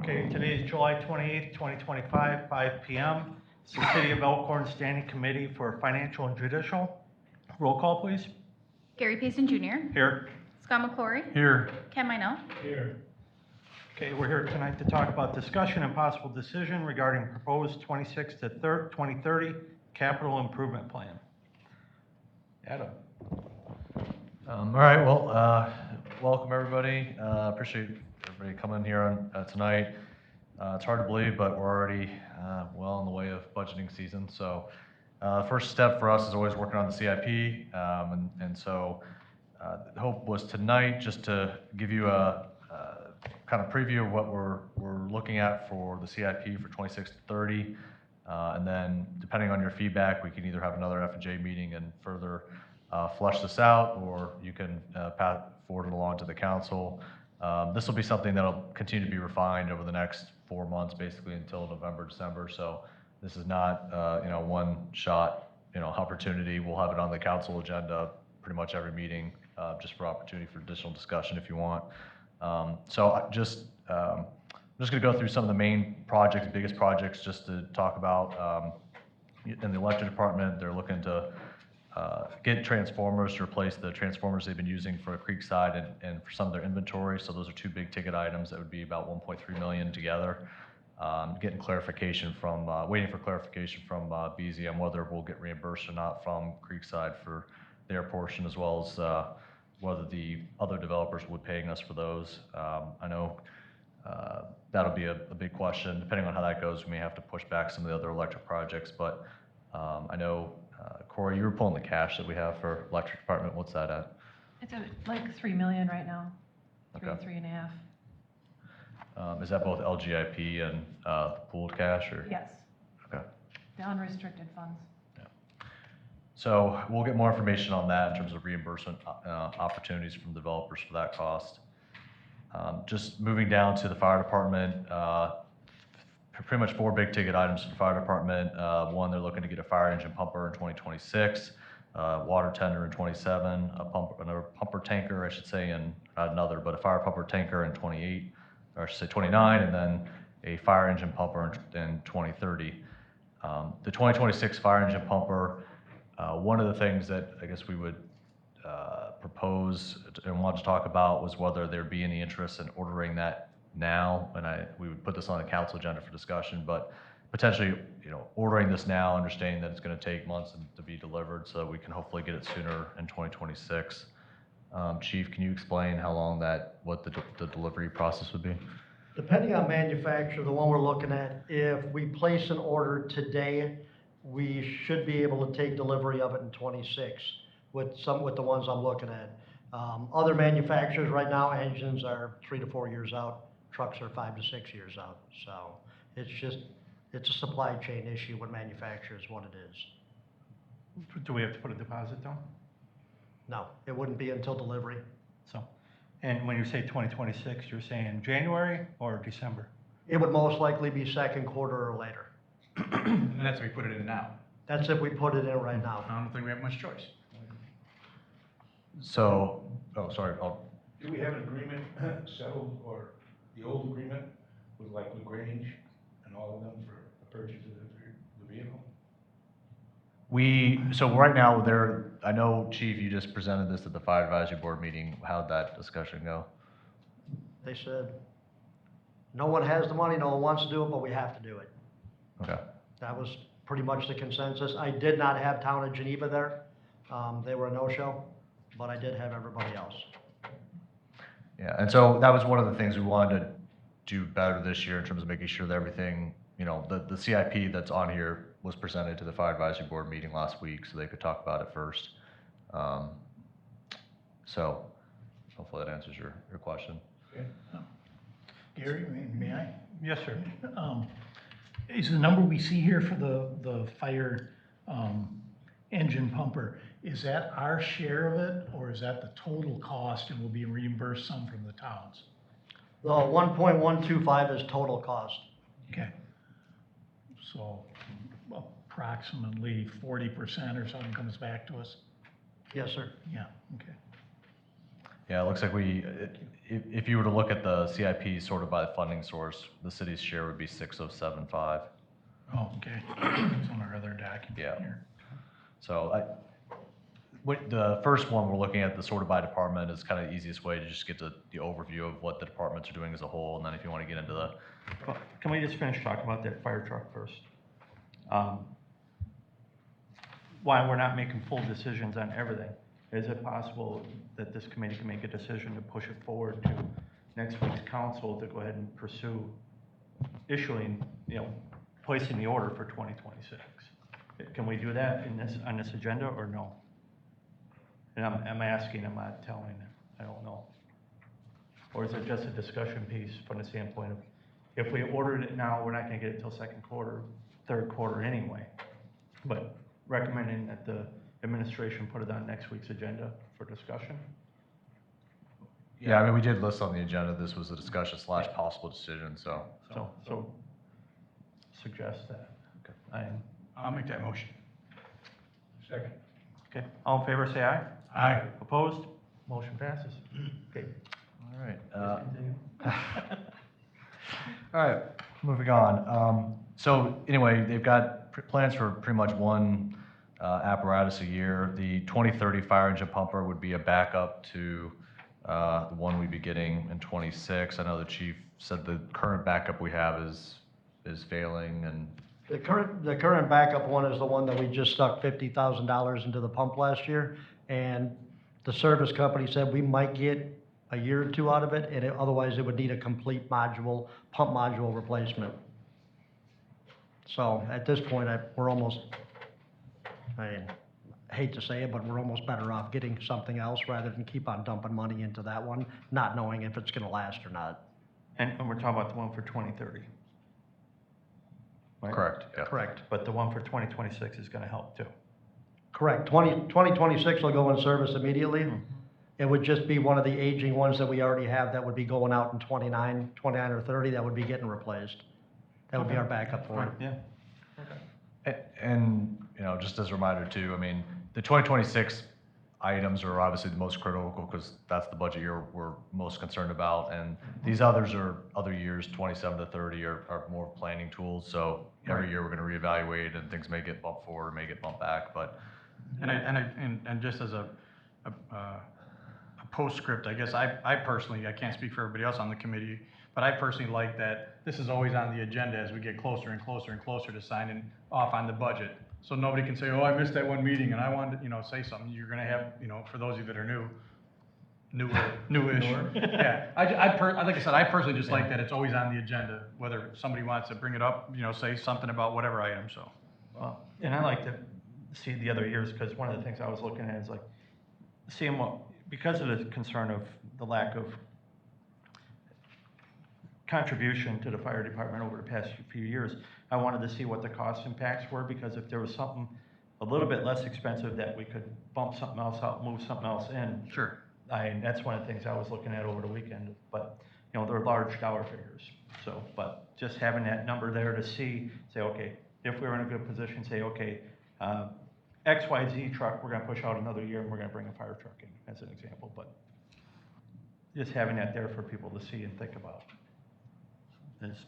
Okay, today is July 28th, 2025, 5 p.m. It's the City of Elkhorn Standing Committee for Financial and Judicial. Roll call, please. Gary Payson Jr. Here. Scott McClory. Here. Ken Minell. Here. Okay, we're here tonight to talk about discussion and possible decision regarding proposed 26 to 2030 capital improvement plan. Adam. All right, well, welcome everybody. Appreciate everybody coming here on tonight. It's hard to believe, but we're already well on the way of budgeting season. So first step for us is always working on the CIP. So the hope was tonight just to give you a kind of preview of what we're looking at for the CIP for 26 to 30. And then depending on your feedback, we can either have another F&J meeting and further flush this out, or you can forward it along to the council. This will be something that'll continue to be refined over the next 4 months, basically until November, December. So this is not, one shot, opportunity. We'll have it on the council agenda pretty much every meeting, just for opportunity for additional discussion if you want. I'm just going to go through some of the main projects, biggest projects, just to talk about. In the electric department, they're looking to get transformers to replace the transformers they've been using for Creekside and for some of their inventory. So those are two big ticket items that would be about 1.3 million together. Waiting for clarification from BZ on whether we'll get reimbursed or not from Creekside for their portion, as well as whether the other developers would paying us for those. I know that'll be a big question. Depending on how that goes, we may have to push back some of the other electric projects, but I know, Corey, you were pulling the cash that we have for electric department. What's that at? It's at like 3 million right now. Okay. 3.5. Is that both LGIP and pooled cash, or? Yes. Okay. The unrestricted funds. Yeah. So we'll get more information on that in terms of reimbursement opportunities from developers for that cost. Just moving down to the fire department, pretty much 4 big ticket items for the fire department. One, they're looking to get a fire engine pumper in 2026, water tender in 27, another pumper tanker, I should say, and not another, but a fire pumper tanker in 28, or I should say 29, and then a fire engine pumper in 2030. The 2026 fire engine pumper, one of the things that I guess we would propose and want to talk about was whether there'd be any interest in ordering that now, and we would put this on the council agenda for discussion, but potentially, ordering this now, understanding that it's going to take months to be delivered, so we can hopefully get it sooner in 2026. Chief, can you explain how long what the delivery process would be? Depending on manufacturer, the one we're looking at, if we place an order today, we should be able to take delivery of it in 26 with the ones I'm looking at. Other manufacturers right now, engines are 3 to 4 years out. Trucks are 5 to 6 years out. So it's a supply chain issue with manufacturers, what it is. Do we have to put a deposit down? No, it wouldn't be until delivery. So, and when you say 2026, you're saying January or December? It would most likely be second quarter or later. And that's if we put it in now. That's if we put it in right now. I don't think we have much choice. So, sorry, Do we have an agreement settled, or the old agreement with like LaGrange and all of them for the purchase of the vehicle? So right now, I know, Chief, you just presented this at the Fire Advisory Board meeting. How'd that discussion go? They said, no one has the money, no one wants to do it, but we have to do it. Okay. That was pretty much the consensus. I did not have Town of Geneva there. They were a no-show, but I did have everybody else. Yeah, and so that was one of the things we wanted to do better this year in terms of making sure that everything, the CIP that's on here was presented to the Fire Advisory Board meeting last week, so they could talk about it first. So hopefully that answers your question. Okay. Gary, may I? Yes, sir. Is the number we see here for the fire engine pumper, is that our share of it, or is that the total cost and will be reimbursed some from the towns? The 1.125 is total cost. Okay. So approximately 40% or something comes back to us? Yes, sir. Yeah, okay. Yeah, it looks like if you were to look at the CIP sorted by the funding source, the city's share would be 6075. Oh, okay. It's on our other document Yeah. here. So the first one we're looking at, the sorted by department, is kind of the easiest way to just get the overview of what the departments are doing as a whole, and then if you want to get into the, Well, can we just finish talking about that fire truck first? Why we're not making full decisions on everything? Is it possible that this committee can make a decision to push it forward to next week's council to go ahead and pursue issuing, placing the order for 2026? Can we do that on this agenda or no? And I'm asking, I'm not telling, I don't know. Or is it just a discussion piece from the standpoint of, if we ordered it now, we're not gonna get it till second quarter, third quarter anyway. But recommending that the administration put it on next week's agenda for discussion? yeah, I mean, we did list on the agenda, this was a discussion / possible decision, so. So suggest that. I'll make that motion. Second. Okay, all in favor, say aye. Aye. Opposed? Motion passes. Okay. All right. All right, moving on. So anyway, they've got plans for pretty much one apparatus a year. The 2030 fire engine pumper would be a backup to the one we'd be getting in 26. I know the chief said the current backup we have is failing, and The current backup one is the one that we just stuck $50,000 into the pump last year, and the service company said we might get a year or two out of it, and otherwise it would need a complete pump module replacement. So at this point, we're almost, I hate to say it, but we're almost better off getting something else rather than keep on dumping money into that one, not knowing if it's gonna last or not. And we're talking about the one for 2030. Right? correct, yeah. Correct. But the one for 2026 is gonna help too. Correct. 2026 will go in service immediately. It would just be one of the aging ones that we already have that would be going out in 29 or 30, that would be getting replaced. That would be our backup for it. Yeah. And, just as a reminder too, I mean, the 2026 items are obviously the most critical because that's the budget year we're most concerned about. And these others are other years, 27 to 30 are more planning tools. So every year we're going to reevaluate and things may get bumped forward, may get bumped back, but. And just as a postscript, I guess I personally, I can't speak for everybody else on the committee, but I personally like that this is always on the agenda as we get closer and closer and closer to signing off on the budget. So nobody can say, oh, I missed that one meeting and I wanted to, say something. You're gonna have, for those of you that are newish. Yeah, like I said, I personally just like that it's always on the agenda, whether somebody wants to bring it up, say something about whatever item, so. Well, and I like to see the other years, because one of the things I was looking at is like, seeing what, because of the concern of the lack of contribution to the fire department over the past few years, I wanted to see what the cost impacts were, because if there was something a little bit less expensive that we could bump something else out, move something else in. Sure. That's one of the things I was looking at over the weekend, but, they're large dollar figures. So, but just having that number there to say, okay, if we were in a good position, say, okay, XYZ truck, we're gonna push out another year and we're gonna bring a fire truck in, as an example, but just having that there for people to see and think about is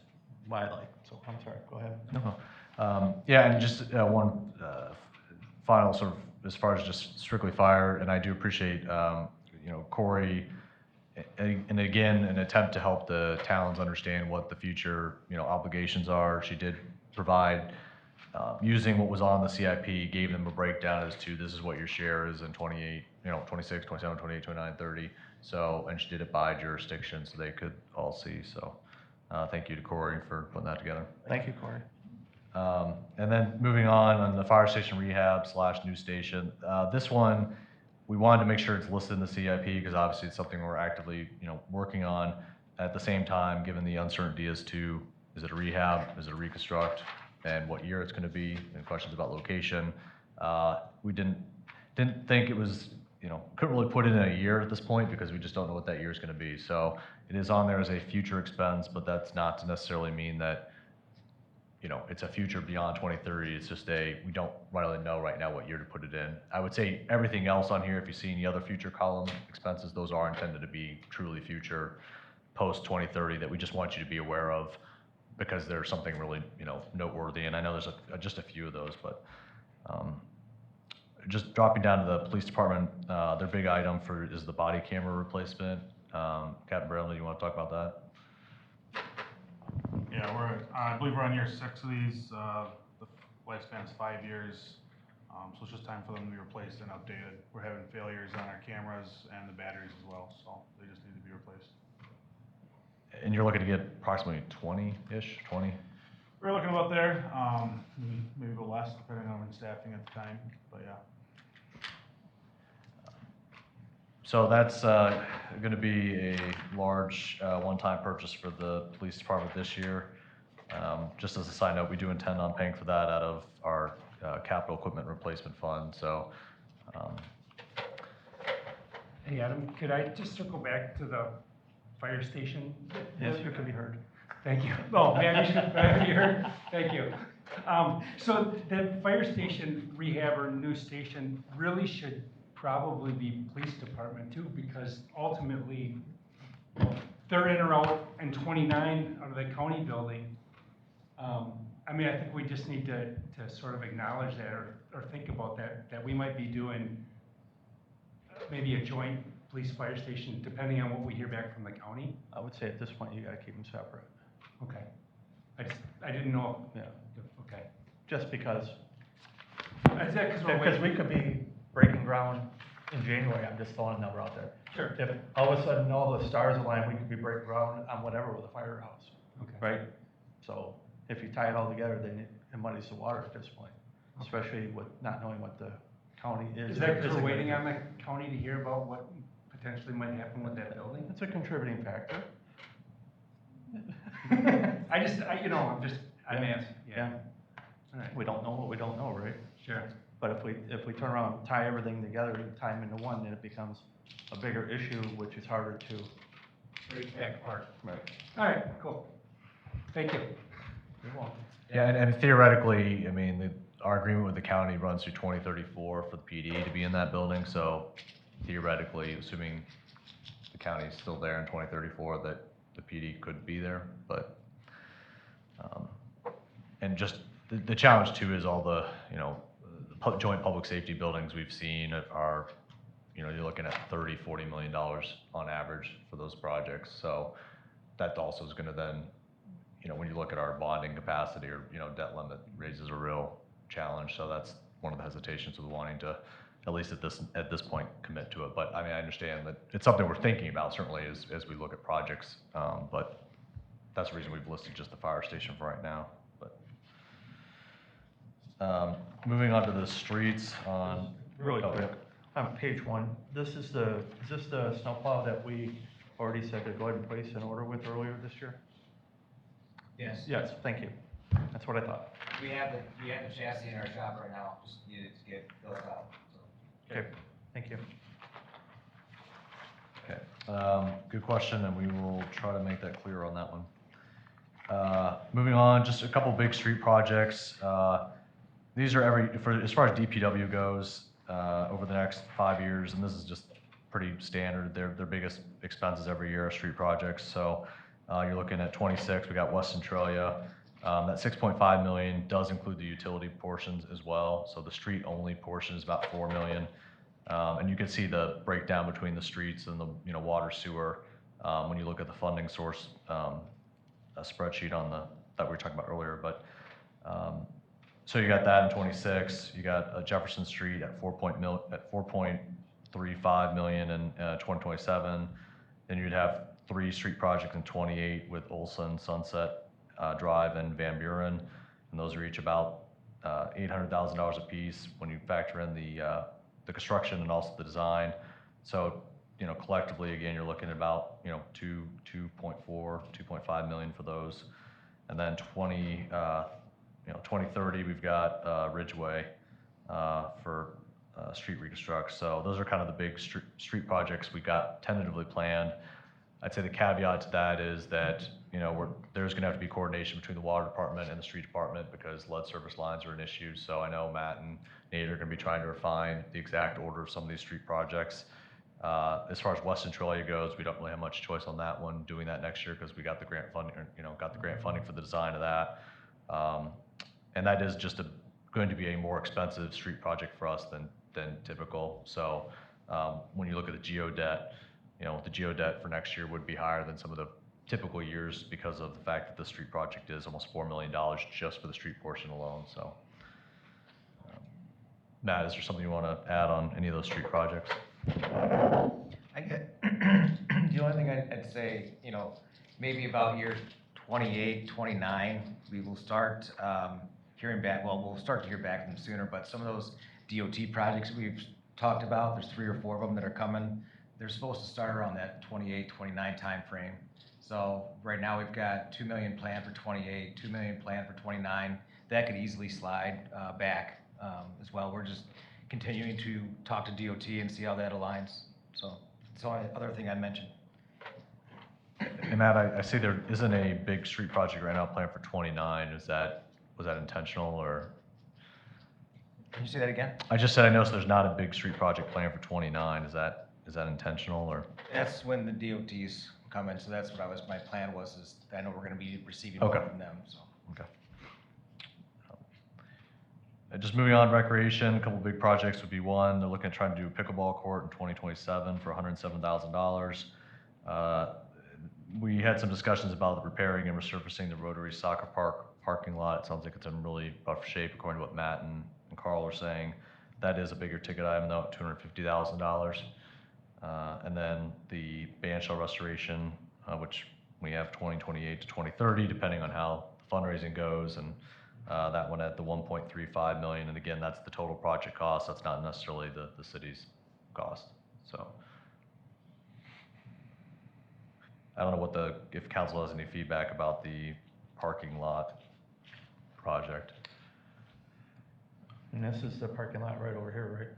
what I like. So, I'm sorry, go ahead. No. Yeah, and just one final sort of, as far as just strictly fire, and I do appreciate, Corey, and again, an attempt to help the towns understand what the future, obligations are. She did provide, using what was on the CIP, gave them a breakdown as to this is what your share is in 28, 26, 27, 28, 29, 30. So, and she did it by jurisdiction so they could all see. So, thank you to Corey for putting that together. Thank you, Corey. And then moving on the fire station rehab / new station. This one, we wanted to make sure it's listed in the CIP because obviously it's something we're actively, working on. At the same time, given the uncertainty as to, is it a rehab, is it a reconstruct, and what year it's going to be, and questions about location. We didn't think it was, couldn't really put it in a year at this point because we just don't know what that year is going to be. So it is on there as a future expense, but that's not to necessarily mean that it's a future beyond 2030. It's just we don't really know right now what year to put it in. I would say everything else on here, if you see any other future column expenses, those are intended to be truly future post 2030 that we just want you to be aware of because there's something really, noteworthy. And I know there's just a few of those, but just dropping down to the police department, their big item is the body camera replacement. Captain Bradley, you want to talk about that? Yeah, I believe we're on year 6 of these. The lifespan is 5 years. So it's just time for them to be replaced and updated. We're having failures on our cameras and the batteries as well, so they just need to be replaced. And you're looking to get approximately 20-ish, 20? We're looking about there, maybe a bit less depending on staffing at the time, but yeah. So that's going to be a large one-time purchase for the police department this year. Just as a side note, we do intend on paying for that out of our capital equipment replacement fund. So, Hey, Adam, could I just circle back to the fire station? Yes, you can be heard. Thank you. Oh, may I be heard? Thank you. So the fire station rehab or new station really should probably be police department too, because ultimately, they're in or out in 29 out of the county building. I mean, I think we just need to sort of acknowledge that or think about that we might be doing maybe a joint police fire station, depending on what we hear back from the county. I would say at this point, you gotta keep them separate. Okay. I didn't know. Yeah. Okay. Just because, Is that because we're because waiting? we could be breaking ground in January, I'm just throwing a number out there. Sure. If all of a sudden all the stars align, we could be breaking ground on whatever with a firehouse, Okay. right? So if you tie it all together, then it muddies the water at this point, especially with not knowing what the county is. Is that because isn't we're waiting gonna on the county to hear about what potentially might happen with that do. building? It's a contributing factor. I'm Yeah. asking, yeah. All right, We don't know what we don't know, right? sure. But if we turn around and tie everything together and tie them into one, then it becomes a bigger issue, which is harder to. Break back apart. Right. All right, cool. Thank you. You're welcome. Yeah, and theoretically, I mean, our agreement with the county runs through 2034 for the PD to be in that building. So theoretically, assuming the county is still there in 2034, that the PD could be there. But and just the challenge too is all the joint public safety buildings we've seen are you're looking at $30-40 million on average for those projects. So that also is going to then when you look at our bonding capacity or debt limit raises a real challenge. So that's one of the hesitations with wanting to, at least at this point, commit to it. But I mean, I understand that it's something we're thinking about certainly as we look at projects. But that's the reason we've listed just the fire station for right now. But moving on to the streets on Really quick, on page 1, is this the snowplow that we already said to go ahead and place an order with earlier this year? Yes. Yes, thank you. That's what I thought. We have the chassis in our shop right now, just needed to get built out, so. Okay, thank you. Okay, good question, and we will try to make that clear on that one. Moving on, just a couple big street projects. These are as far as DPW goes, over the next 5 years, and this is just pretty standard. Their biggest expenses every year are street projects. So you're looking at 26. We got West Centralia. That $6.5 million does include the utility portions as well. So the street only portion is about $4 million. And you can see the breakdown between the streets and the water sewer when you look at the funding source a spreadsheet that we were talking about earlier. But so you got that in 26. You got Jefferson Street at $4.35 million in 2027. Then you'd have 3 street projects in 28 with Olson, Sunset Drive, and Van Buren, and those are each about $800,000 a piece when you factor in the construction and also the design. So collectively, again, you're looking at about 2.5 million for those, and then 2030 we've got Ridgeway for street reconstruct. So those are kind of the big street projects we got tentatively planned. I'd say the caveat to that is that, there's gonna have to be coordination between the water department and the street department because lead service lines are an issue. So I know Matt and Nate are gonna be trying to refine the exact order of some of these street projects. As far as West Centralia goes, we don't really have much choice on that one, doing that next year because we got the grant funding, for the design of that. And that is just going to be a more expensive street project for us than typical. So, when you look at the geo debt, the geo debt for next year would be higher than some of the typical years because of the fact that the street project is almost $4 million just for the street portion alone, so. Matt, is there something you want to add on any of those street projects? The only thing I'd say, maybe about year 28, 29, we will start hearing back, well, we'll start to hear back from them sooner, but some of those DOT projects we've talked about, there's 3 or 4 of them that are coming. They're supposed to start around that 28, 29 timeframe. So right now we've got 2 million planned for 28, 2 million planned for 29. That could easily slide back as well. We're just continuing to talk to DOT and see how that aligns. So it's the only other thing I mentioned. And Matt, I see there isn't a big street project right now planned for 29. Was that intentional or? Can you say that again? I just said I noticed there's not a big street project planned for 29. Is that intentional or? That's when the DOTs come in, so that's what my plan was, is I know we're gonna be receiving more Okay. from them, so. Okay. Just moving on, recreation, a couple big projects would be one, they're looking at trying to do a pickleball court in 2027 for $107,000. We had some discussions about repairing and resurfacing the Rotary Soccer Park parking lot. It sounds like it's in really rough shape according to what Matt and Carl are saying. That is a bigger ticket item though, at $250,000. And then the band shell restoration, which we have 2028 to 2030, depending on how the fundraising goes, and that one at the 1.35 million. And again, that's the total project cost. That's not necessarily the city's cost. So I don't know if council has any feedback about the parking lot project. And this is the parking lot right over here, right?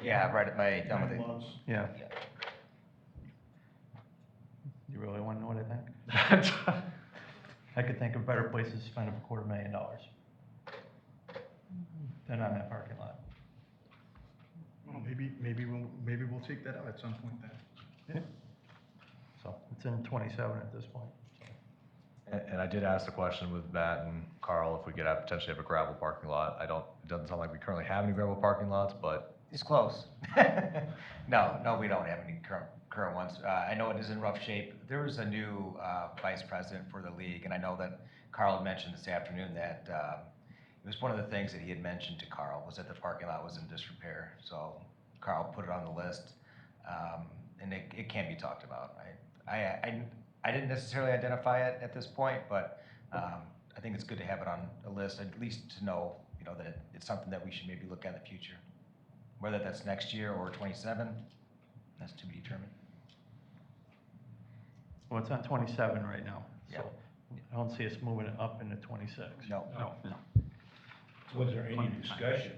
Yeah, right at my, done with it. Yeah. Yeah. You really want to know what I think? I could think of better places to spend a $250,000 than on that parking lot. Well, maybe we'll take that out at some point then. Yeah. So it's in 27 at this point. And I did ask the question with Matt and Carl if we could potentially have a gravel parking lot. It doesn't sound like we currently have any gravel parking lots, but. It's close. No, we don't have any current ones. I know it is in rough shape. There was a new vice president for the league, and I know that Carl had mentioned this afternoon that it was one of the things that he had mentioned to Carl was that the parking lot was in disrepair. So Carl put it on the list, and it can be talked about. I didn't necessarily identify it at this point, but I think it's good to have it on a list, at least to know, that it's something that we should maybe look at in the future. Whether that's next year or 27, that's to be determined. Well, it's on 27 right now. Yeah. So I don't see us moving it up into 26. No. No. Was there any discussion,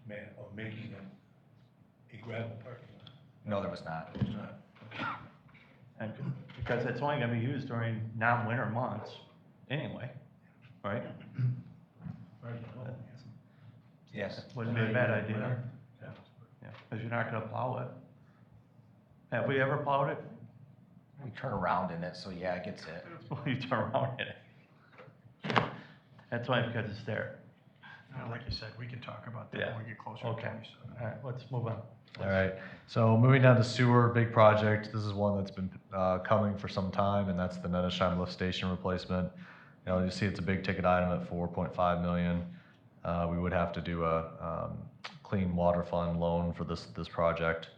man, of making it a gravel parking lot? No, there was not. It was not. And because it's only gonna be used during non-winter months anyway, right? Yes. Wouldn't be a bad idea. Yeah, because you're not gonna plow it. Have we ever plowed it? We turn around in it, so yeah, it gets hit. Well, you turn around in it. That's why, because it's there. Like you said, we can talk about that Yeah. when we get closer to Okay. 27. All right, let's move on. All right, so moving down to sewer, big project. This is one that's been coming for some time, and that's the Nettesheim lift station replacement. You see it's a big ticket item at 4.5 million. We would have to do a clean water fund loan for this project.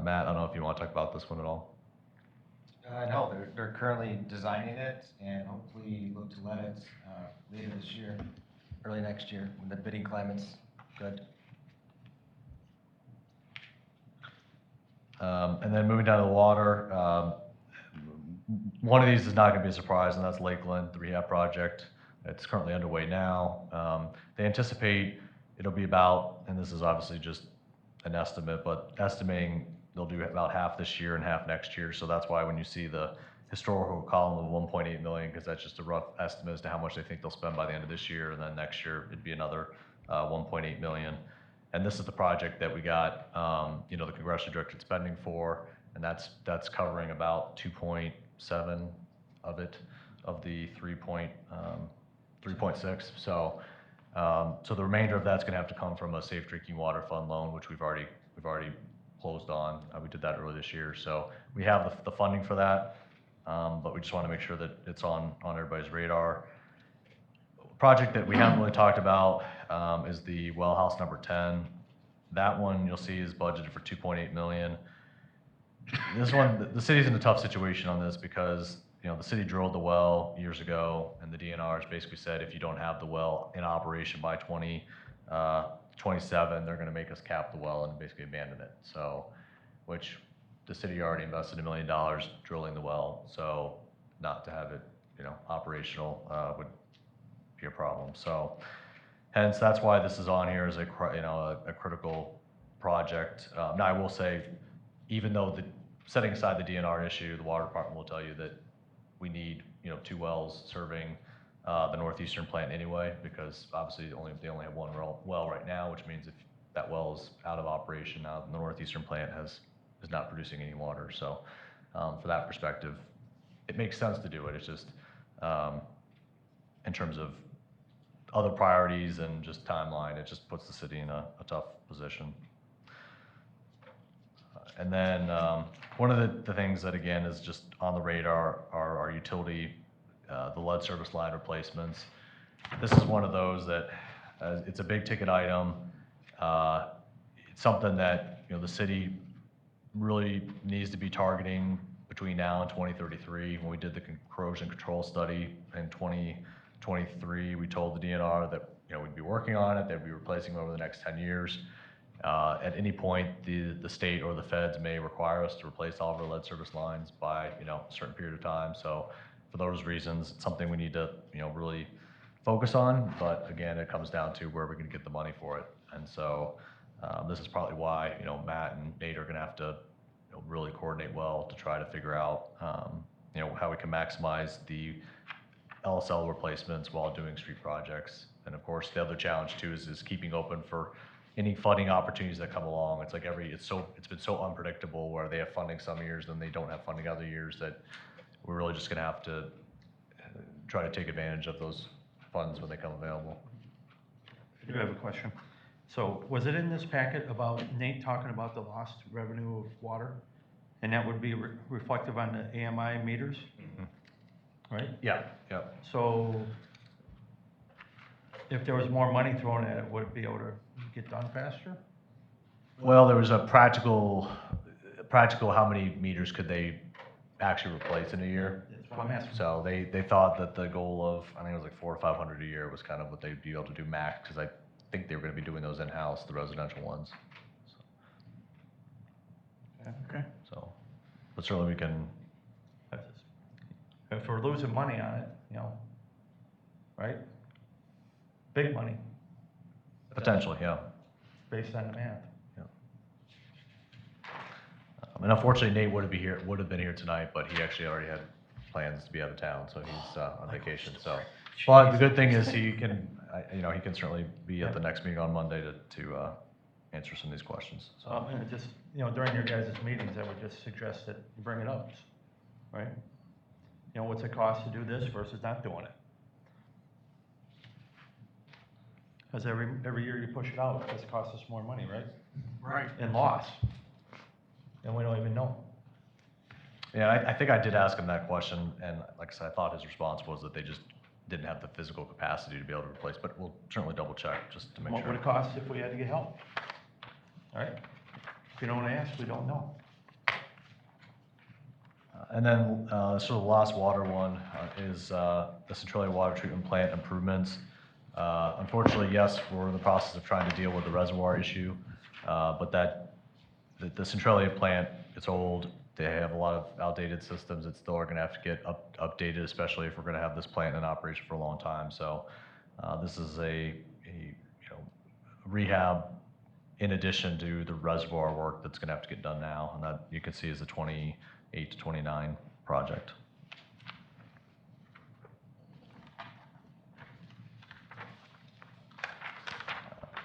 Matt, I don't know if you want to talk about this one at all. No, they're currently designing it and hopefully look to let it later this year, early next year, when the bidding climate's good. And then moving down to the water, one of these is not going to be a surprise, and that's Lakeland, the rehab project. It's currently underway now. They anticipate it'll be about, and this is obviously just an estimate, but estimating they'll do about half this year and half next year. So that's why when you see the historical column of 1.8 million, because that's just a rough estimate as to how much they think they'll spend by the end of this year, and then next year it'd be another 1.8 million. And this is the project that we got, you know, the congressionally directed spending for, and that's covering about 2.7 of it, of the 3.6. So the remainder of that's going to have to come from a Safe Drinking Water Fund loan, which we've already closed on. We did that earlier this year, so we have the funding for that, but we just want to make sure that it's on everybody's radar. Project that we haven't really talked about is the well house number 10. That one you'll see is budgeted for 2.8 million. This one, the city's in a tough situation on this because, you know, the city drilled the well years ago, and the DNRs basically said if you don't have the well in operation by 2027, they're going to make us cap the well and basically abandon it. So, which the city already invested $1 million drilling the well, so not to have it, you know, operational would be a problem. So, hence that's why this is on here as a critical project. Now I will say, even though setting aside the DNR issue, the water department will tell you that we need, you know, 2 wells serving the northeastern plant anyway, because obviously they only have 1 well right now, which means if that well is out of operation now, the northeastern plant is not producing any water. So for that perspective, it makes sense to do it. It's just in terms of other priorities and just timeline, it just puts the city in a tough position. And then one of the things that, again, is just on the radar are our utility, the lead service line replacements. This is one of those that it's a big ticket item. It's something that, you know, the city really needs to be targeting between now and 2033. When we did the corrosion control study in 2023, we told the DNR that, you know, we'd be working on it, they'd be replacing them over the next 10 years. At any point, the state or the feds may require us to replace all of our lead service lines by, you know, a certain period of time. So for those reasons, it's something we need to, you know, really focus on. But again, it comes down to where we're going to get the money for it. And so this is probably why, you know, Matt and Nate are going to have to, you know, really coordinate well to try to figure out, you know, how we can maximize the LSL replacements while doing street projects. And of course, the other challenge too is keeping open for any funding opportunities that come along. It's like it's been so unpredictable where they have funding some years, then they don't have funding other years, that we're really just going to have to try to take advantage of those funds when they come available. I do have a question. So was it in this packet about Nate talking about the lost revenue of water? And that would be reflective on the AMI meters, right? Yeah. So if there was more money thrown at it, would it be able to get done faster? Well, there was a practical how many meters could they actually replace in a year? That's what I'm asking. So they thought that the goal of, I think it was like 400 or 500 a year was kind of what they'd be able to do max, because I think they were going to be doing those in-house, the residential ones. Okay. So, but certainly we can. If we're losing money on it, you know, right? Big money, Potentially, yeah. based on the math. And unfortunately, Nate would have been here tonight, but he actually already had plans to be out of town, so he's on vacation. So, but the good thing is he can certainly be at the next meeting on Monday to answer some of these questions. So, And just, you know, during your guys' meetings, I would just suggest that you bring it up, right? You know, what's it cost to do this versus not doing it? Because every year you push it out, it just costs us more money, right? Right. And loss. And we don't even know. yeah, I think I did ask him that question, and like I said, I thought his response was that they just didn't have the physical capacity to be able to replace, but we'll certainly double check just to make What sure. would it cost if we had to get help? All right? If you don't ask, we don't know. And then, sort of the last water one is the Centralia Water Treatment Plant improvements. Unfortunately, yes, we're in the process of trying to deal with the reservoir issue, but the Centralia plant, it's old. They have a lot of outdated systems that still are going to have to get updated, especially if we're going to have this plant in operation for a long time. So this is a rehab in addition to the reservoir work that's gonna have to get done now, and that you can see is the 28 to 29 project.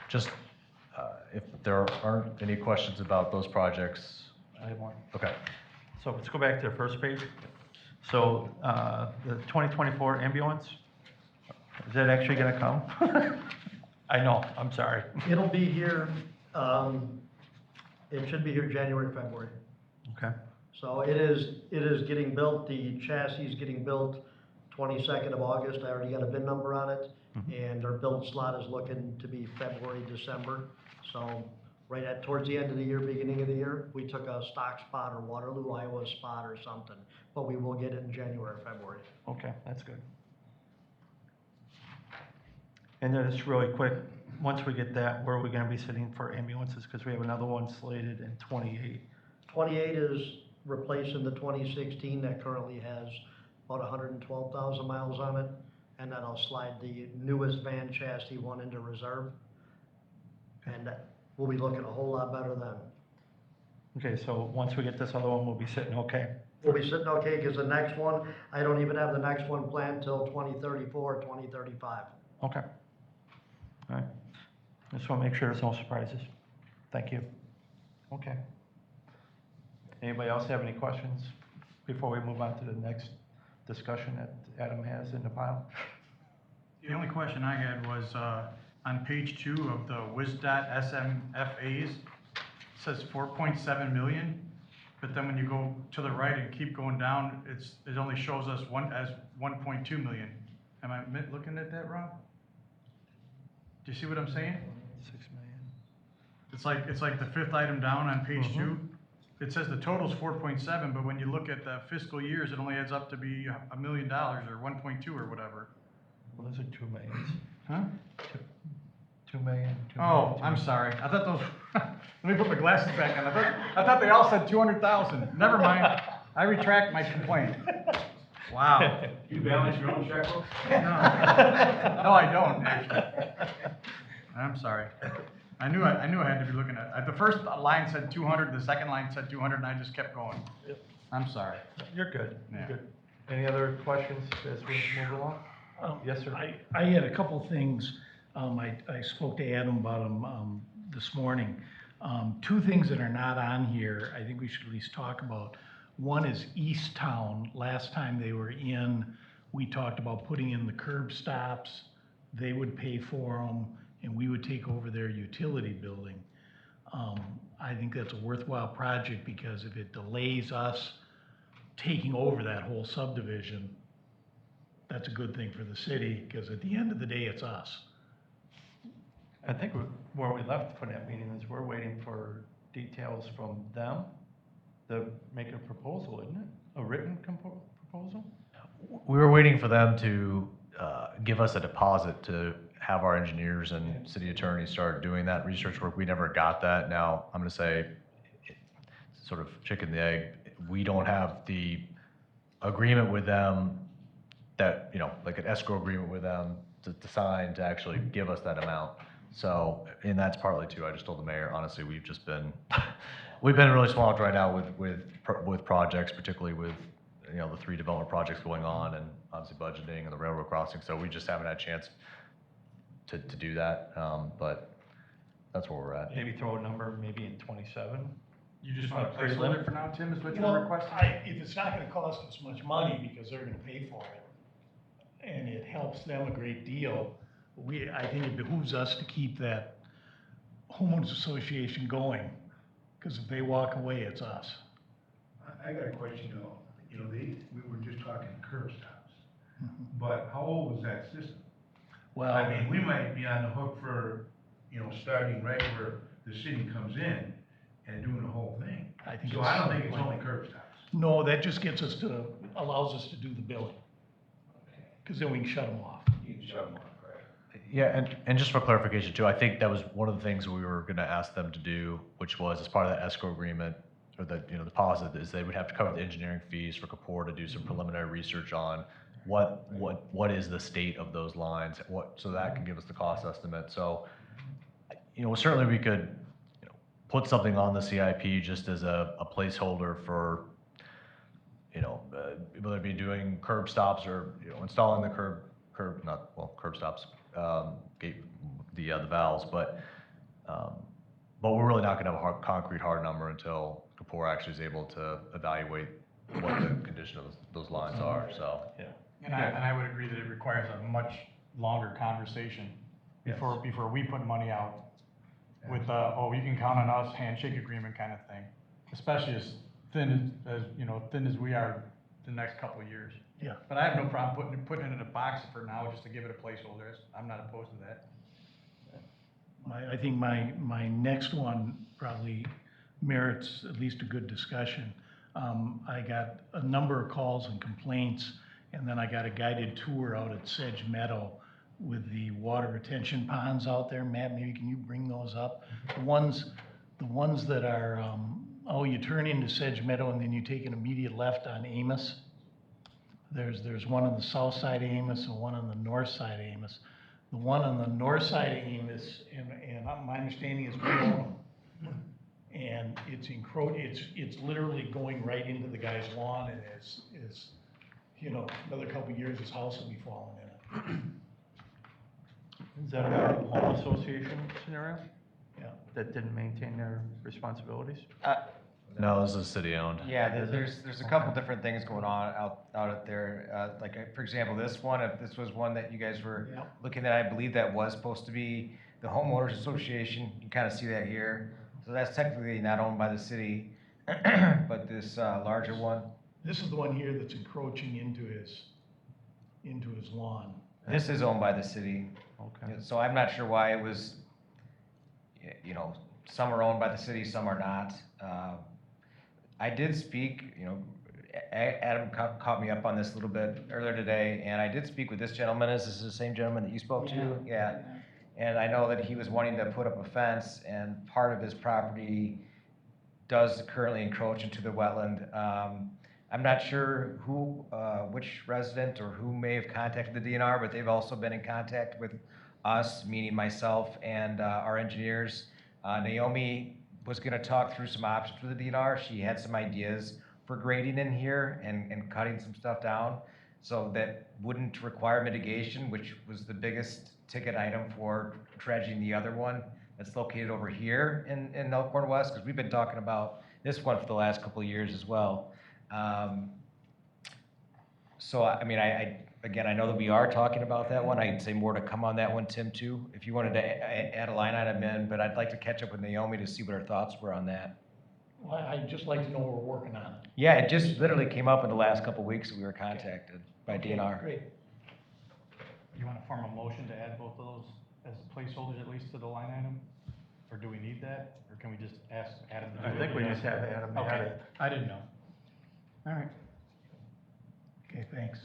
Just, if there aren't any questions about those projects, I have one. okay. So let's go back to the first page. So, the 2024 ambulance, is that actually gonna come? I know, I'm sorry. It'll be here, it should be here January, February. Okay, So it is getting built, the chassis is getting built 22nd of August. I already got a VIN number on it. And our build slot is looking to be February, December. So right at, towards the end of the year, beginning of the year, we took a stock spot or Waterloo, Iowa spot or something. But we will get it in January, February. okay, that's good. And then just really quick, once we get that, where are we gonna be sitting for ambulances? Because we have another one slated in 28. 28 is replacing the 2016 that currently has about 112,000 miles on it. And then I'll slide the newest van chassis one into reserve. And we'll be looking a whole lot better then. Okay, so once we get this other one, we'll be sitting okay. We'll be sitting okay, because the next one, I don't even have the next one planned till 2034, 2035. Okay. All right. Just want to make sure there's no surprises. Thank you. Okay. Anybody else have any questions before we move on to the next discussion that Adam has in the pile? The only question I had was, on page 2 of the WISDOT SMFA's, it says 4.7 million, but then when you go to the right and keep going down, it only shows us as 1.2 million. Am I looking at that wrong? Do you see what I'm saying? 6 million. It's like the 5th item down on page 2. It says the total's 4.7, but when you look at the fiscal years, it only adds up to be $1 million or 1.2 or whatever. Well, those are 2 millions. Huh? 2 million. 2 Oh, million, 2 I'm million. sorry. I thought those, let me put my glasses back on. I thought they all said 200,000. Never mind. I retract my complaint. Wow. You balance your own checkbook? No, I don't, actually. I'm sorry. I knew I had to be looking at, the first line said 200, the second line said 200, and I just kept going. Yep. I'm sorry. You're good. Yeah. You're good. Any other questions as we move along? Yes, sir. I had a couple things, I spoke to Adam about them, this morning. 2 things that are not on here, I think we should at least talk about. One is East Town. Last time they were in, we talked about putting in the curb stops. They would pay for them, and we would take over their utility building. I think that's a worthwhile project, because if it delays us taking over that whole subdivision, that's a good thing for the city, because at the end of the day, it's us. I think where we left for that meeting is we're waiting for details from them to make a proposal, isn't it? A written proposal? We were waiting for them to give us a deposit to have our engineers and city attorneys start doing that research work. We never got that. Now, I'm gonna say, sort of chicken the egg, we don't have the agreement with them that, like an escrow agreement with them to sign to actually give us that amount. So, and that's partly too, I just told the mayor, honestly, we've just been, we've been really swamped right now with projects, particularly with, the 3 development projects going on, and obviously budgeting and the railroad crossing, so we just haven't had a chance to do that, but that's where we're at. Maybe throw a number, maybe in 27? You just want to Pretty placeholder limit. for now, Tim, is what you're Well, requesting? if it's not gonna cost us much money, because they're gonna pay for it, and it helps them a great deal, I think it behooves us to keep that homeowners association going, because if they walk away, it's us. I got a question though, we were just talking curb stops, but how old was that system? Well, I mean, we might be on the hook for, starting right where the city comes in and doing the whole thing. I think So it's I don't think it's something only curb stops. no, that just gets us to, allows us to do the billing, because then we can shut them off. You can shut them off, right? Yeah, and just for clarification too, I think that was one of the things we were gonna ask them to do, which was as part of that escrow agreement, or the, deposit, is they would have to cover the engineering fees for Kapoor to do some preliminary research on what is the state of those lines, so that can give us the cost estimate. So, certainly we could put something on the CIP just as a placeholder for, whether it be doing curb stops or, installing the curb stops, the valves, but we're really not gonna have a concrete hard number until Kapoor actually is able to evaluate what the condition of those lines are, so. Yeah. And I would agree that it requires a much longer conversation before we put money out with, you can count on us, handshake agreement kind of thing. Especially as thin as we are the next couple of years. Yeah. But I have no problem putting it in a box for now, just to give it a placeholder. I'm not opposed to that. I think my next one probably merits at least a good discussion. I got a number of calls and complaints, and then I got a guided tour out at Sedge Meadow with the water retention ponds out there. Matt, maybe can you bring those up? The ones that are, you turn into Sedge Meadow and then you take an immediate left on Amos. There's one on the south side of Amos and one on the north side of Amos. The one on the north side of Amos, and my understanding is we own them. And it's literally going right into the guy's lawn, and is another couple of years, his house will be falling in it. Is that a home association scenario Yeah. that didn't maintain their responsibilities? No, this is city owned. Yeah, there's a couple different things going on out there. For example, this one, if this was one that you guys were Yeah. looking at, I believe that was supposed to be the homeowners association. You kind of see that here. So that's technically not owned by the city, but this larger one. This is the one here that's encroaching into his lawn. This is owned by the city. Okay. So I'm not sure why it was, some are owned by the city, some are not. I did speak, Adam caught me up on this a little bit earlier today, and I did speak with this gentleman. Is this the same gentleman that you spoke to? Yeah. And I know that he was wanting to put up a fence, and part of his property does currently encroach into the wetland. I'm not sure which resident or who may have contacted the DNR, but they've also been in contact with us, meaning myself and our engineers. Naomi was gonna talk through some options for the DNR. She had some ideas for grading in here and cutting some stuff down, so that wouldn't require mitigation, which was the biggest ticket item for dredging the other one that's located over here in Elkhorn West, because we've been talking about this one for the last couple of years as well. So, I mean, again, I know that we are talking about that one. I'd say more to come on that one, Tim, too, if you wanted to add a line item in, but I'd like to catch up with Naomi to see what her thoughts were on that. Well, I'd just like to know we're working on it. Yeah, it just literally came up in the last couple of weeks that we were contacted by DNR. Great. You want to form a motion to add both of those as placeholders at least to the line item? Or do we need that? Or can we just ask Adam to do it? I think we just have Adam add Okay, it. I didn't know. All right. Okay, thanks.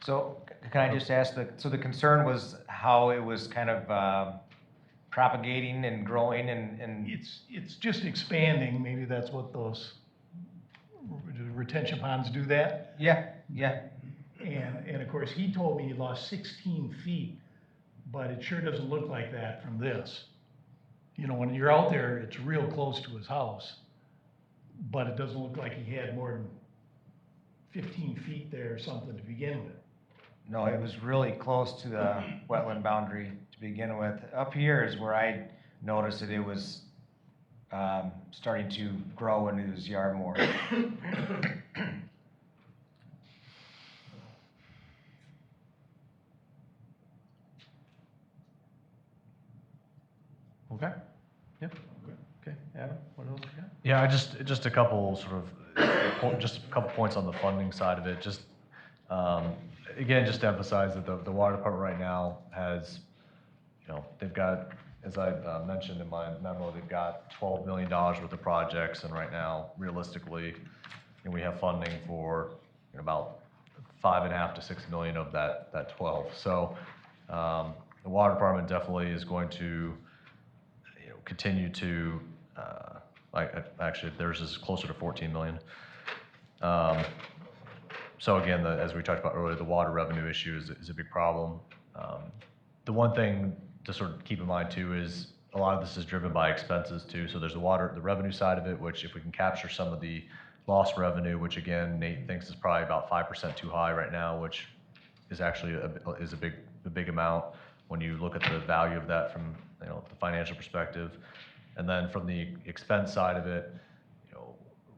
So can I just ask, so the concern was how it was kind of propagating and growing and It's just expanding, maybe that's what those retention ponds do that. yeah. And of course, he told me he lost 16 feet, but it sure doesn't look like that from this. When you're out there, it's real close to his house, but it doesn't look like he had more than 15 feet there or something to begin with. No, it was really close to the wetland boundary to begin with. Up here is where I noticed that it was starting to grow into his yard more. Okay, yeah, okay, Adam, what else you got? Yeah, just a couple sort of, just a couple points on the funding side of it. Just, again, just to emphasize that the water department right now has, they've got, as I mentioned in my memo, they've got $12 million worth of projects, and right now, realistically, we have funding for about 5.5 to 6 million of that 12. So the water department definitely is going to continue to, actually theirs is closer to 14 million. So again, as we talked about earlier, the water revenue issue is a big problem. The one thing to sort of keep in mind too is a lot of this is driven by expenses too. So there's the revenue side of it, which if we can capture some of the lost revenue, which again, Nate thinks is probably about 5% too high right now, which is actually a big amount when you look at the value of that from, the financial perspective. And then from the expense side of it,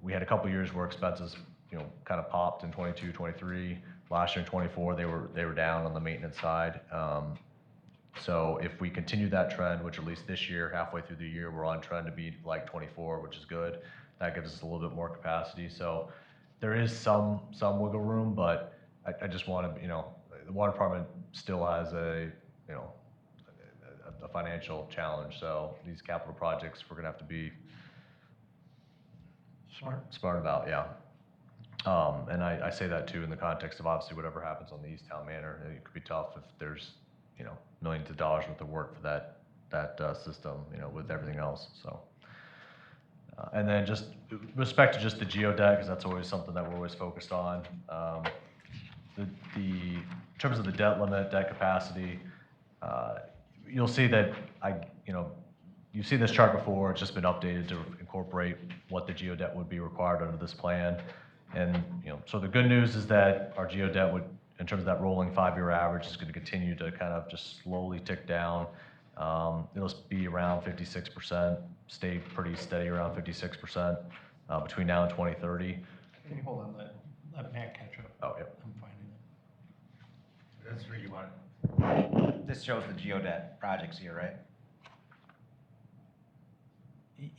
we had a couple years where expenses, kind of popped in 22, 23. Last year in 24, they were down on the maintenance side. So if we continue that trend, which at least this year, halfway through the year, we're on trend to be like 24, which is good. That gives us a little bit more capacity. So there is some wiggle room, but I just want to, the water department still has a financial challenge. So these capital projects, we're gonna have to be smart about, yeah. And I say that too in the context of obviously whatever happens on the East Town Manor. It could be tough if there's, millions of dollars worth of work for that system, with everything else, so. And then just respect to just the geodeck, because that's always something that we're always focused on. In terms of the debt limit, debt capacity, you'll see that you've seen this chart before. It's just been updated to incorporate what the geodebt would be required under this plan. And, so the good news is that our geodebt would, in terms of that rolling 5-year average, is going to continue to kind of just slowly tick down. It'll be around 56%, stay pretty steady around 56% between now and 2030. Can you hold on, let Matt catch up? Oh, yep. I'm finding it. That's where you want it. This shows the geodebt projects here, right?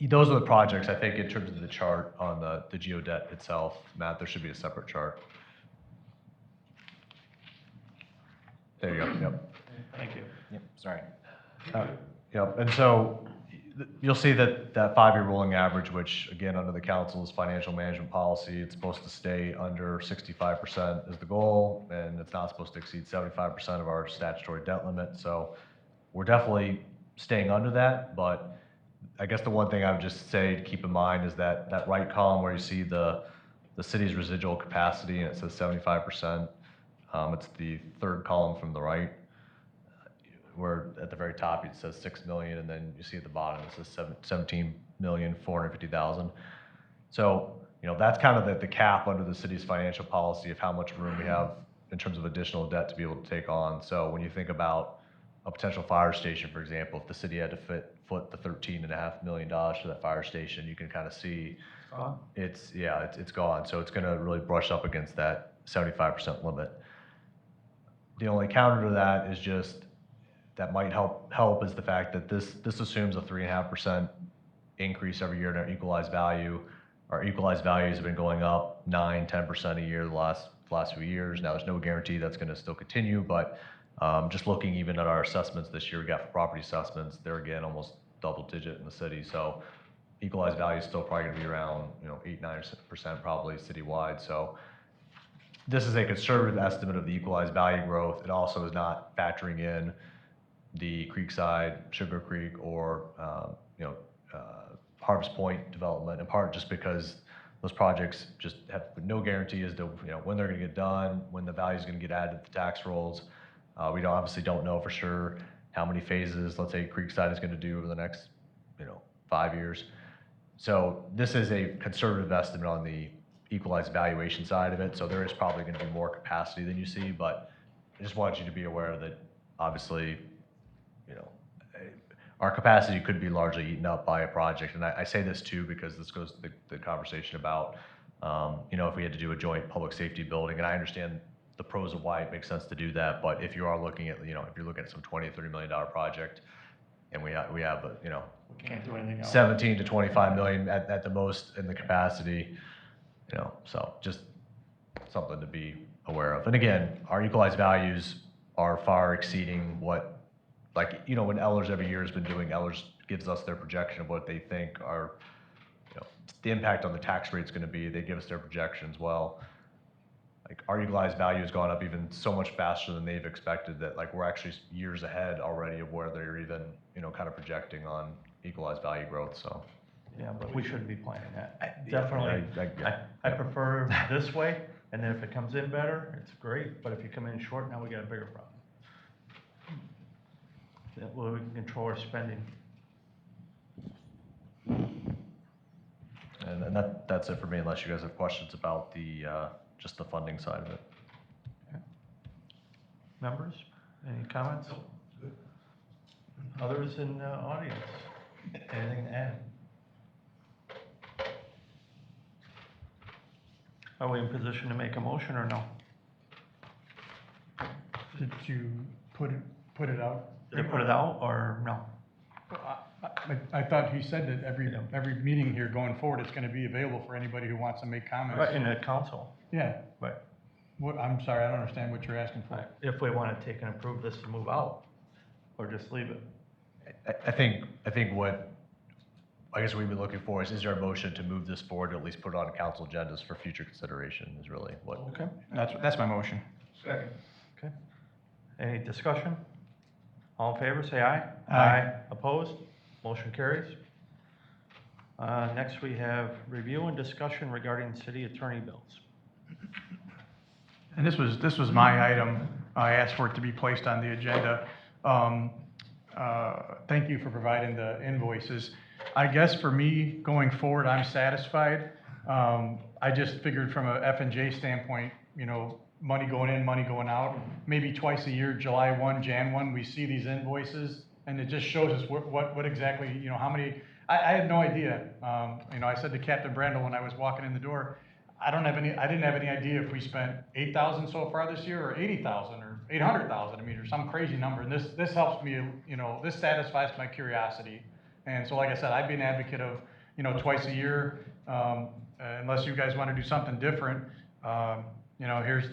Those are the projects, I think, in terms of the chart on the geodebt itself. Matt, there should be a separate chart. There you go, yep. Thank you. Yep, sorry. Yep, and so you'll see that 5-year rolling average, which again, under the council's financial management policy, it's supposed to stay under 65% is the goal, and it's not supposed to exceed 75% of our statutory debt limit. So we're definitely staying under that, but I guess the one thing I would just say to keep in mind is that right column where you see the city's residual capacity and it says 75%, it's the third column from the right, where at the very top it says 6 million, and then you see at the bottom it says 17,450,000. So, that's kind of the cap under the city's financial policy of how much room we have in terms of additional debt to be able to take on. So when you think about a potential fire station, for example, if the city had to foot the $13.5 million for that fire station, you can kind of see it's gone. So it's going to really brush up against that 75% limit. The only counter to that is just that might help is the fact that this assumes a 3.5% increase every year in our equalized value. Our equalized values have been going up 9-10% a year the last few years. Now there's no guarantee that's going to still continue, but just looking even at our assessments this year, we got for property assessments, they're again almost double digit in the city. So equalized value is still probably going to be around 8-9% probably citywide. So this is a conservative estimate of the equalized value growth. It also is not factoring in the Creekside, Sugar Creek, or Harvest Point development, in part just because those projects just have no guarantee as to when they're going to get done, when the value is going to get added to the tax rolls. We obviously don't know for sure how many phases, let's say, Creekside is going to do over the next 5 years. So this is a conservative estimate on the equalized valuation side of it. So there is probably going to be more capacity than you see, but I just wanted you to be aware that obviously, our capacity could be largely eaten up by a project. And I say this too because this goes to the conversation about, if we had to do a joint public safety building, and I understand the pros of why it makes sense to do that, but if you are looking at, if you're looking at some $20-30 million project, and we have We can't do anything else. 17 to 25 million at the most in the capacity, so just something to be aware of. And again, our equalized values are far exceeding what, when Ellers every year has been doing, Ellers gives us their projection of what they think are, the impact on the tax rate is going to be. They give us their projections. Well, our equalized value has gone up even so much faster than they've expected that we're actually years ahead already of where they're even, kind of projecting on equalized value growth, so. Yeah, but we shouldn't be planning that. Yeah, Definitely. yeah. I prefer this way, and then if it comes in better, it's great, but if you come in short, now we got a bigger problem. That way we can control our spending. And that's it for me, unless you guys have questions about the, just the funding side of it. Members, any comments? Others in the audience, anything to add? Are we in position to make a motion or no? Did you put it out? Did I put it out or no? I thought he said that every meeting here going forward, it's gonna be available for anybody who wants to make comments. Right, in the council, Yeah, right. what, I'm sorry, I don't understand what you're asking for. If we want to take and approve this to move out, or just leave it. I think what, I guess we've been looking for is there a motion to move this forward, to at least put it on council agendas for future consideration is really what. Okay. That's my motion. Second. Okay. Any discussion? All in favor, say aye. Aye. Opposed? Motion carries. Next, we have review and discussion regarding city attorney bills. And this was my item. I asked for it to be placed on the agenda. Thank you for providing the invoices. I guess for me, going forward, I'm satisfied. I just figured from a F&J standpoint, you know, money going in, money going out. Maybe twice a year, July 1, Jan 1, we see these invoices, and it just shows us what exactly, you know, how many. I had no idea. You know, I said to Captain Brandel when I was walking in the door, I didn't have any idea if we spent 8,000 so far this year, or 80,000, or 800,000. I mean, or some crazy number. And this helps me, you know, this satisfies my curiosity. And so, like I said, I'd be an advocate of, you know, twice a year, unless you guys want to do something different. You know, here's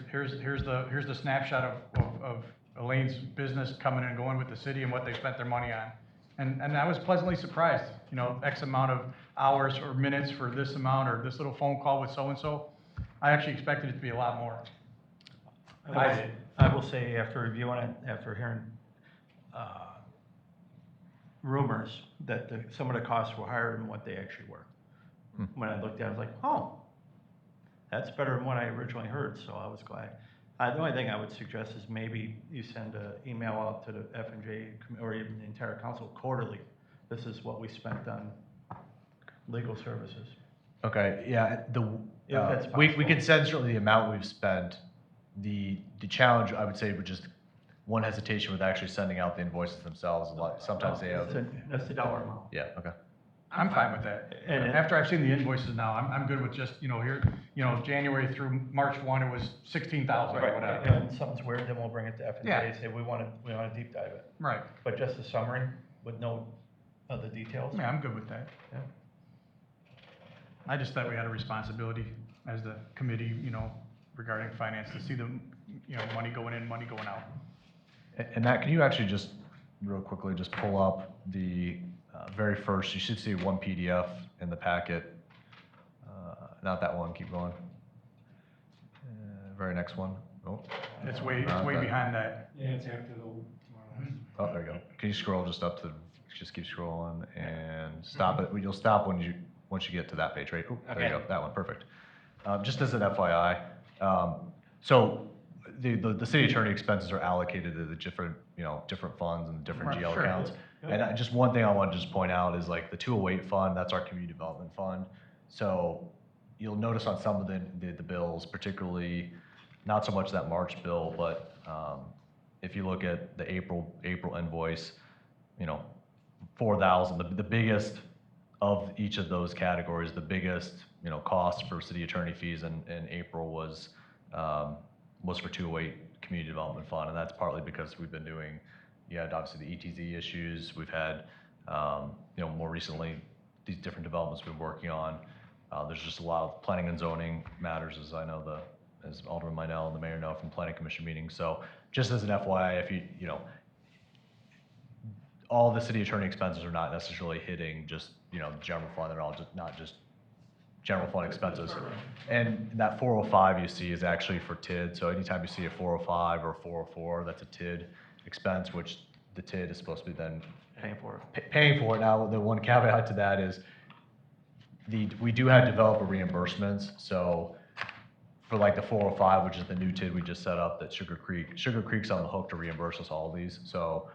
the snapshot of Elaine's business coming and going with the city and what they spent their money on. And I was pleasantly surprised, you know, X amount of hours or minutes for this amount, or this little phone call with so-and-so. I actually expected it to be a lot more. I will say, after reviewing it, after hearing rumors that some of the costs were higher than what they actually were. When I looked at it, I was like, oh, that's better than what I originally heard, so I was glad. The only thing I would suggest is maybe you send an email out to the F&J, or even the entire council quarterly. This is what we spent on legal services. Okay, yeah, If that's we possible. can send certainly the amount we've spent. The challenge, I would say, would just one hesitation with actually sending out the invoices themselves. Sometimes they have. That's the dollar amount. Yeah, okay. I'm fine with that. And After I've seen the invoices now, I'm good with just, you know, here, you know, January through March 1, it was 16,000 or whatever. And something's weird, then we'll bring it to F&J Yeah. and say, we want to deep dive it. Right. But just a summary with no other details. Yeah, I'm good with that. Yeah. I just thought we had a responsibility as the committee, you know, regarding finance, to see the, you know, money going in, money going out. And Matt, can you actually just real quickly just pull up the very first? You should see one PDF in the packet. Not that one. Keep going. Very next one. Oh, It's way that. behind that. Yeah, it's after the. Oh, there you go. Can you scroll just up to? Just keep scrolling and stop it. You'll stop once you get to that page, right? Oh, there you go. That one. Perfect. Just as an FYI, so the city attorney expenses are allocated to the different, you know, different funds and different Right, GL sure. accounts. And just one thing I want to just point out is like the 208 fund, that's our community development fund. So you'll notice on some of the bills, particularly not so much that March bill, but if you look at the April invoice, you know, 4,000, the biggest of each of those categories, the biggest, you know, cost for city attorney fees in April was for 208 Community Development Fund, and that's partly because we've been doing, you had obviously the ETZ issues, we've had, you know, more recently, these different developments we've been working on. There's just a lot of planning and zoning matters, as I know as Alderman Minell and the mayor know from planning commission meetings. So just as an FYI, if you know, all the city attorney expenses are not necessarily hitting just, you know, general fund. They're all just not just general fund expenses. And that 405 you see is actually for TID. So anytime you see a 405 or 404, that's a TID expense, which the TID is supposed to be then Paying for it. paying for it. Now, the one caveat to that is we do have developer reimbursements. So for like the 405, which is the new TID we just set up, that Sugar Creek's on the hook to reimburse us all these. So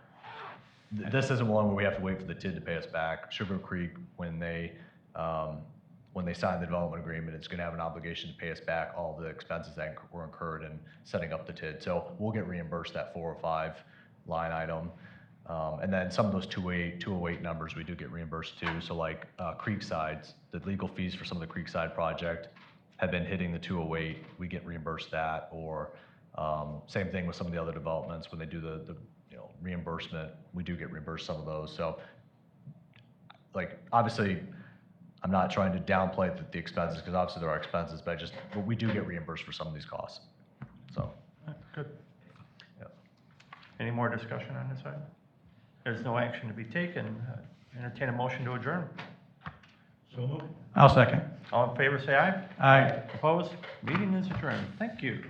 this isn't one where we have to wait for the TID to pay us back. Sugar Creek, when they when they sign the development agreement, it's gonna have an obligation to pay us back all the expenses that were incurred in setting up the TID. So we'll get reimbursed that 405 line item. And then some of those 208 numbers, we do get reimbursed too. So like Creekside's, the legal fees for some of the Creekside project have been hitting the 208, we get reimbursed that. Or same thing with some of the other developments, when they do the reimbursement, we do get reimbursed some of those. So like, obviously, I'm not trying to downplay the expenses, because obviously there are expenses, but we do get reimbursed for some of these costs, so. Good. Yeah. Any more discussion on this item? There's no action to be taken. Entertain a motion to adjourn. So moved. I'll second. All in favor, say aye. Aye. Opposed? Meeting is adjourned. Thank you.